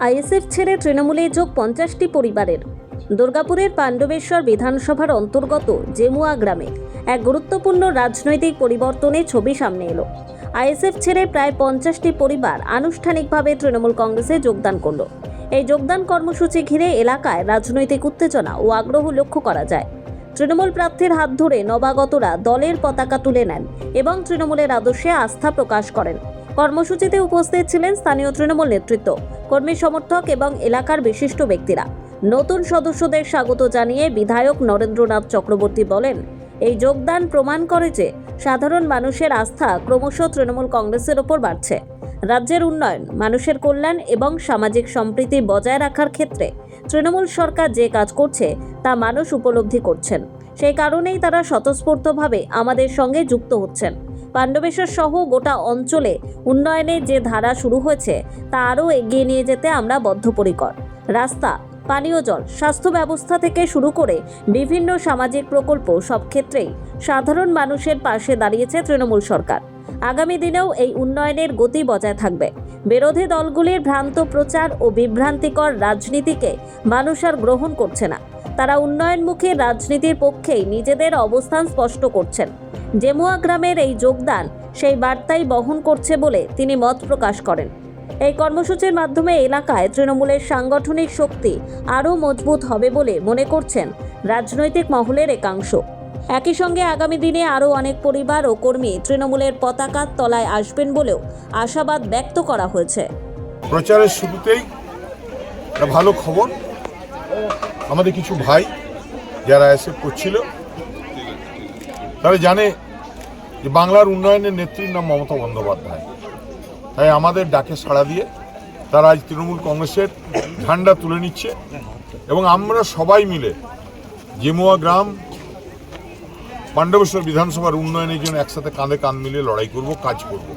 ISF ছেড়ে তৃণমূলে যোগ 50টি পরিবারের। দুর্গাপুরের পাণ্ডবেশ্বর বিধানসভার অন্তর্গত জেমুয়া গ্রামে এক গুরুত্বপূর্ণ রাজনৈতিক পরিবর্তনের ছবি সামনে এলো। আইএসএফ ছেড়ে প্রায় 50টি পরিবার আনুষ্ঠানিকভাবে তৃণমূল কংগ্রেসে যোগদান করল। এই যোগদান কর্মসূচি ঘিরে এলাকায় রাজনৈতিক উত্তেজনা ও আগ্রহ লক্ষ্য করা যায়। তৃণমূল প্রার্থীর হাত ধরে নবাগতরা দলের পতাকা তুলে নেন এবং তৃণমূলের আদর্শে আস্থা প্রকাশ করেন। কর্মসূচিতে উপস্থিত ছিলেন স্থানীয় তৃণমূল নেতৃত্ব, কর্মী সমর্থক এবং এলাকার বিশিষ্ট ব্যক্তিরা। নতুন সদস্যদের স্বাগত জানিয়ে বিধায়ক নরেন্দ্রনাথ চক্রবর্তী বলেন, এই যোগদান প্রমাণ করে যে সাধারণ মানুষের আস্থা ক্রমশ তৃণমূল কংগ্রেসের ওপর বাড়ছে। রাজ্যের উন্নয়ন, মানুষের কল্যাণ এবং সামাজিক সম্প্রীতি বজায় রাখার ক্ষেত্রে তৃণমূল সরকার যে কাজ করছে তা মানুষ উপলব্ধি করছেন। সেই কারণেই তারা স্বতঃস্ফূর্তভাবে আমাদের সঙ্গে যুক্ত হচ্ছেন। পাণ্ডবেশ্বর সহ গোটা অঞ্চলে উন্নয়নের যে ধারা শুরু হয়েছে তা আরও এগিয়ে নিয়ে যেতে আমরা বদ্ধপরিকর। রাস্তা, পানীয় জল, স্বাস্থ্য ব্যবস্থা থেকে শুরু করে বিভিন্ন সামাজিক প্রকল্প সব ক্ষেত্রেই সাধারণ মানুষের পাশে দাঁড়িয়েছে তৃণমূল সরকার। আগামী দিনেও এই উন্নয়নের গতি বজায় থাকবে। বিরোধী দলগুলির ভ্রান্ত প্রচার ও বিভ্রান্তিকর রাজনীতিকে মানুষ আর গ্রহণ করছে না। তারা উন্নয়নমুখী রাজনীতির পক্ষেই নিজেদের অবস্থান স্পষ্ট করছেন। জেমুয়া গ্রামের এই যোগদান সেই বার্তাই বহন করছে বলে তিনি মত প্রকাশ করেন। এই কর্মসূচির মাধ্যমে এলাকায় তৃণমূলের সাংগঠনিক শক্তি আরও মজবুত হবে বলে মনে করছেন রাজনৈতিক মহলের একাংশ। একই সঙ্গে আগামী দিনে আরও অনেক পরিবার ও কর্মী তৃণমূলের পতাকার তলায় আসবেন বলেও আশাবাদ ব্যক্ত করা হয়েছে। প্রচারের শুরুতেই একটা ভালো খবর, আমাদের কিছু ভাই যারা আইএসএফ করছিল তারা জানে যে বাংলার উন্নয়নের নেত্রীর নাম মমতা বন্দ্যোপাধ্যায়। তাই আমাদের ডাকে সাড়া দিয়ে তারা আজ তৃণমূল কংগ্রেসের ঝান্ডা তুলে নিচ্ছে এবং আমরা সবাই মিলে জেমুয়া গ্রাম, পাণ্ডবেশ্বর বিধানসভার উন্নয়নের জন্য একসাথে কাঁধে কাঁধ মিলে লড়াই করব, কাজ করব।